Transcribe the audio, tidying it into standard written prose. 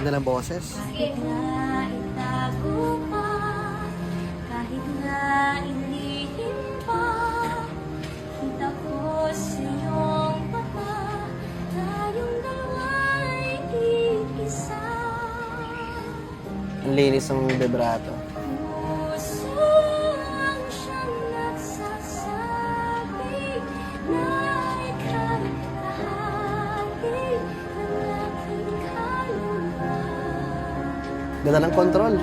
Ganda ng boses. Kahit na itago pa, kahit na inihin pa, kita ko sa iyong mata, tayong dalawa'y iisa. Ang linis ng vibrato. Puso ang siyang nagsasabi na ika'y kahati ng aking kaluluwa. Ganda ng control.